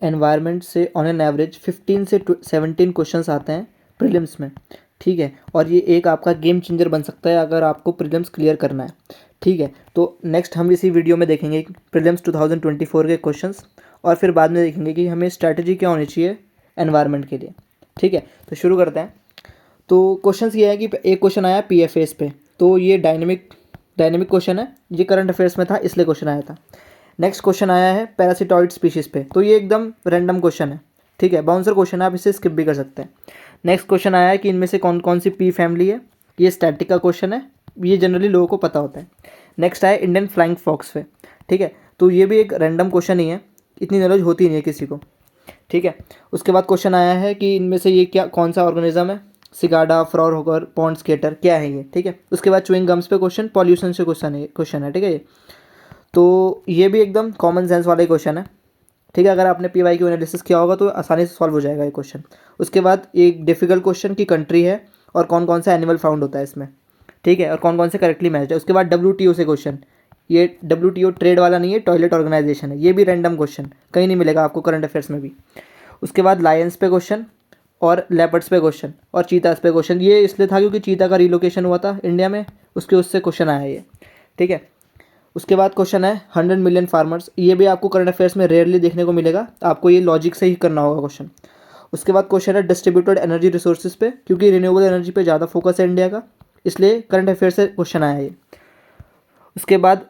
Environment से on an average 15 से 17 questions आते हैं प्रीलिम्स में, ठीक है। और ये एक आपका गेम चेंजर बन सकता है अगर आपको प्रीलिम्स क्लियर करना है, ठीक है। तो नेक्स्ट हम इसी वीडियो में देखेंगे प्रीलिम्स 2024 के क्वेश्चंस, और फिर बाद में देखेंगे कि हमें स्ट्रैटेजी क्या होनी चाहिए एनवायरनमेंट के लिए, ठीक है। तो शुरू करते हैं। तो क्वेश्चंस ये है कि एक क्वेश्चन आया पीएफएस पे, तो ये डायनेमिक क्वेश्चन है, ये करंट अफेयर्स में था इसलिए क्वेश्चन आया था। नेक्स्ट क्वेश्चन आया है पैरासिटॉइड स्पीशीज़ पे, तो ये एकदम रैंडम क्वेश्चन है, ठीक है, बाउंसर क्वेश्चन है, आप इसे स्किप भी कर सकते हैं। नेक्स्ट क्वेश्चन आया है कि इनमें से कौन कौन सी पी फैमिली है, ये स्टैटिक का क्वेश्चन है, ये जनरली लोगों को पता होता है। नेक्स्ट आया इंडियन फ्लाइंग फॉक्स पे, ठीक है, तो ये भी एक रैंडम क्वेश्चन ही है, इतनी नॉलेज होती नहीं है किसी को, ठीक है। उसके बाद क्वेश्चन आया है कि इनमें से ये क्या कौन सा ऑर्गेनिज्म है, सिगाडा, फ्रॉर होकर, पॉन्ड स्केटर, क्या है ये, ठीक है। उसके बाद च्युइंग गम्स पे क्वेश्चन, पॉल्यूशन से क्वेश्चन है, ठीक है ये। तो ये भी एकदम कॉमन सेंस वाला ही क्वेश्चन है, ठीक है। अगर आपने PYQ एनालिसिस किया होगा तो आसानी से सॉल्व हो जाएगा ये क्वेश्चन। उसके बाद एक डिफिकल्ट क्वेश्चन की कंट्री है और कौन कौन सा एनिमल फाउंड होता है इसमें, ठीक है, और कौन कौन से करेक्टली मैच्ड है। उसके बाद WTO से क्वेश्चन, ये WTO ट्रेड वाला नहीं है, टॉयलेट ऑर्गेनाइजेशन है, ये भी रैंडम क्वेश्चन, कहीं नहीं मिलेगा आपको करंट अफेयर्स में भी। उसके बाद लायंस पे क्वेश्चन और लेपर्ड्स पे क्वेश्चन और चीतास पे क्वेश्चन, ये इसलिए था क्योंकि चीता का रिलोकेशन हुआ था इंडिया में, उससे क्वेश्चन आया ये, ठीक है। उसके बाद क्वेश्चन है 100 मिलियन फार्मर्स, ये भी आपको करंट अफेयर्स में रेयरली देखने को मिलेगा, आपको ये लॉजिक से ही करना होगा क्वेश्चन। उसके बाद क्वेश्चन है डिस्ट्रीब्यूटेड एनर्जी रिसोर्सेज पे, क्योंकि रिन्यूएबल एनर्जी पे ज़्यादा फोकस है इंडिया का, इसलिए करंट अफेयर्स से क्वेश्चन आया ये। उसके बाद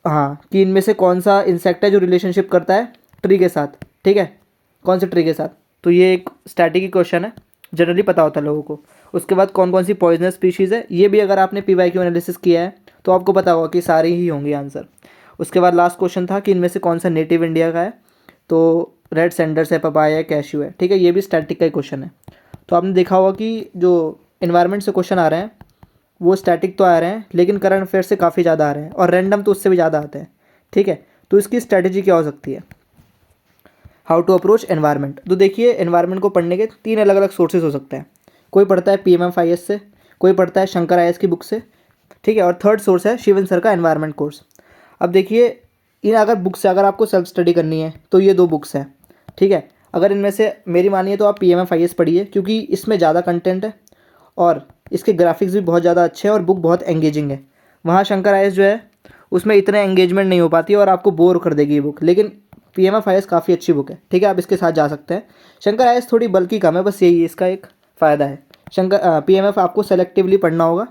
हाँ, कि इनमें से कौन सा इंसेक्ट है जो रिलेशनशिप करता है ट्री के साथ, ठीक है, कौन से ट्री के साथ, तो ये एक स्टैटिक क्वेश्चन है, जनरली पता होता है लोगों को। उसके बाद कौन कौन सी पॉइजनस स्पीशीज़ है, ये भी अगर आपने PYQ एनालिसिस किया है तो आपको पता होगा कि सारे ही होंगे आंसर। उसके बाद लास्ट क्वेश्चन था कि इनमें से कौन सा नेटिव इंडिया का है, तो रेड सैंडर्स है, पपाया है, कैश्यू है, ठीक है, ये भी स्टैटिक का ही क्वेश्चन है। तो आपने देखा होगा कि जो इन्वायरमेंट से क्वेश्चन आ रहे हैं वो स्टैटिक तो आ रहे हैं, लेकिन करंट अफेयर से काफ़ी ज़्यादा आ रहे हैं, और रैंडम तो उससे भी ज़्यादा आते हैं, ठीक है। तो इसकी स्ट्रैटेजी क्या हो सकती है, हाउ टू अप्रोच एनवायरनमेंट। तो देखिए एनवायरनमेंट को पढ़ने के 3 अलग अलग सोर्सेज हो सकते हैं, कोई पढ़ता है PMFIS से, कोई पढ़ता है शंकर IAS की बुक से, ठीक है, और थर्ड सोर्स है शिवन सर का एनवायरनमेंट कोर्स। अब देखिए इन अगर बुक से अगर आपको सेल्फ स्टडी करनी है तो ये 2 बुक्स हैं, ठीक है। अगर इनमें से मेरी मानिए तो आप PMFIS पढ़िए, क्योंकि इसमें ज़्यादा कंटेंट है और इसके ग्राफिक्स भी बहुत ज़्यादा अच्छे हैं और बुक बहुत एंगेजिंग है। वहाँ शंकर IAS जो है उसमें इतने एंगेजमेंट नहीं हो पाती है और आपको बोर कर देगी ये बुक, लेकिन PMFIS काफ़ी अच्छी बुक है, ठीक है, आप इसके साथ जा सकते हैं। शंकर IAS थोड़ी बल्कि कम है, बस यही इसका एक फ़ायदा है। PMF आपको सेलेक्टिवली पढ़ना होगा,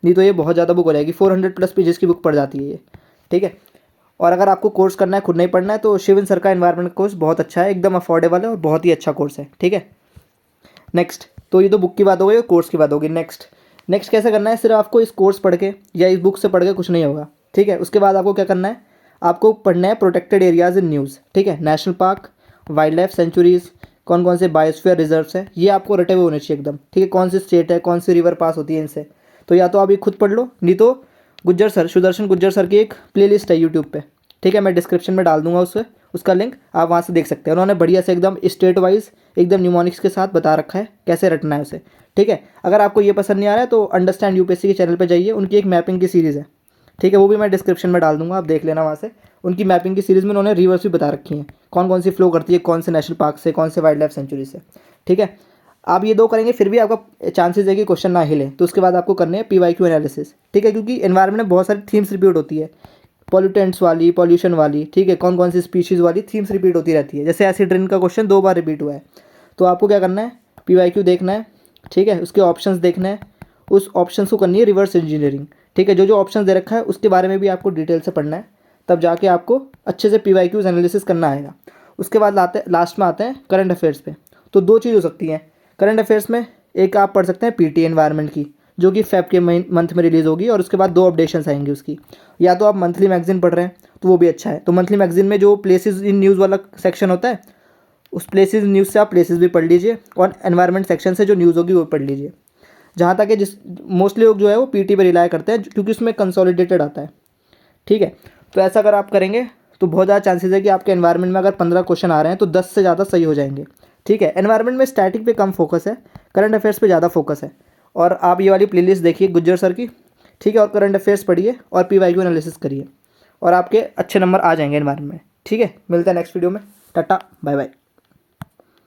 नहीं तो ये बहुत ज़्यादा बुक हो जाएगी, 400+ पेजेस की बुक पढ़ जाती है ये, ठीक है। और अगर आपको कोर्स करना है, खुद नहीं पढ़ना है, तो शिवन सर का एनवायरनमेंट कोर्स बहुत अच्छा है, एकदम अफोर्डेबल है और बहुत ही अच्छा कोर्स है, ठीक है। नेक्स्ट, तो ये तो बुक की बात हो गई और कोर्स की बात होगी। नेक्स्ट कैसे करना है, सिर्फ आपको इस कोर्स पढ़ के या इस बुक से पढ़ के कुछ नहीं होगा, ठीक है। उसके बाद आपको क्या करना है, आपको पढ़ना है प्रोटेक्टेड एरियाज इन न्यूज़, ठीक है, national park, wild life centuries, कौन कौन से बायोस्फीयर रिजर्व्स है, ये आपको रटे हुए होने चाहिए एकदम, ठीक है, कौन सी स्टेट है, कौन सी रिवर पास होती है इनसे। तो या तो आप ये खुद पढ़ लो, नहीं तो सुदर्शन गुज्जर सर की एक प्लेलिस्ट है यूट्यूब पे, ठीक है, मैं डिस्क्रिप्शन में डाल दूंगा उसका लिंक, आप वहाँ से देख सकते हैं। उन्होंने बढ़िया से एकदम स्टेट वाइज एकदम न्यूमोनिक्स के साथ बता रखा है कैसे रटना है उसे, ठीक है। अगर आपको ये पसंद नहीं आ रहा है तो अंडरस्टैंड UPSC के चैनल पर जाइए, उनकी एक मैपिंग की सीरीज़ है, ठीक है, वो भी मैं डिस्क्रिप्शन में डाल दूंगा, आप देख लेना वहाँ से। उनकी मैपिंग की सीरीज़ में उन्होंने रिवर्स भी बता रखी हैं, कौन कौन सी फ्लो करती है, कौन से नेशनल पार्क से, कौन से वाइल्ड लाइफ सेंचुरी से, ठीक है। आप ये 2 करेंगे फिर भी आपका चांसेस है कि क्वेश्चन ना हिले, तो उसके बाद आपको करने हैं PYQ एनालिसिस, ठीक है, क्योंकि एनवायरनमेंट में बहुत सारी थीम्स रिपीट होती है, पॉल्यूटेंट्स वाली, पॉल्यूशन वाली, ठीक है, कौन कौन सी स्पीशीज़ वाली थीम्स रिपीट होती रहती है। जैसे एसिड रेन का क्वेश्चन 2 बार रिपीट हुआ है, तो आपको क्या करना है, PYQ देखना है, ठीक है, उसके ऑप्शंस देखना है, उस ऑप्शंस को करनी है रिवर्स इंजीनियरिंग, ठीक है, जो जो ऑप्शन दे रखा है उसके बारे में भी आपको डिटेल से पढ़ना है, तब जाके आपको अच्छे से PYQ एनालिसिस करना आएगा। उसके बाद लास्ट में आते हैं करंट अफेयर्स पे। तो 2 चीज़ हो सकती हैं करंट अफेयर्स में, एक आप पढ़ सकते हैं PT एनवायरनमेंट की, जो कि फेब के मंथ में रिलीज़ होगी, और उसके बाद 2 अपडेशंस आएंगी उसकी। या तो आप मंथली मैगजीन पढ़ रहे हैं तो वो भी अच्छा है, तो मंथली मैगजीन में जो प्लेसेस इन न्यूज़ वाला सेक्शन होता है, उस प्लेसेस न्यूज़ से आप प्लेसेस भी पढ़ लीजिए, और एनवायरनमेंट सेक्शन से जो न्यूज़ होगी वो पढ़ लीजिए। जहाँ तक है मोस्टली लोग जो है वो PT पे रिलाय करते हैं, क्योंकि उसमें कंसोलिडेटेड आता है, ठीक है। तो ऐसा अगर आप करेंगे तो बहुत ज़्यादा चांसेस है कि आपके एनवायरनमेंट में अगर 15 क्वेश्चन आ रहे हैं तो 10 से ज़्यादा सही हो जाएंगे, ठीक है। एनवायरनमेंट में स्टैटिक पे कम फोकस है, करंट अफेयर्स पे ज़्यादा फोकस है। और आप ये वाली प्लेलिस्ट देखिए गुज्जर सर की, ठीक है, और करंट अफेयर्स पढ़िए और PYQ एनालिसिस करिए, और आपके अच्छे नंबर आ जाएंगे एनवायरनमेंट में, ठीक है। मिलते हैं नेक्स्ट वीडियो में, टाटा बाय बाय।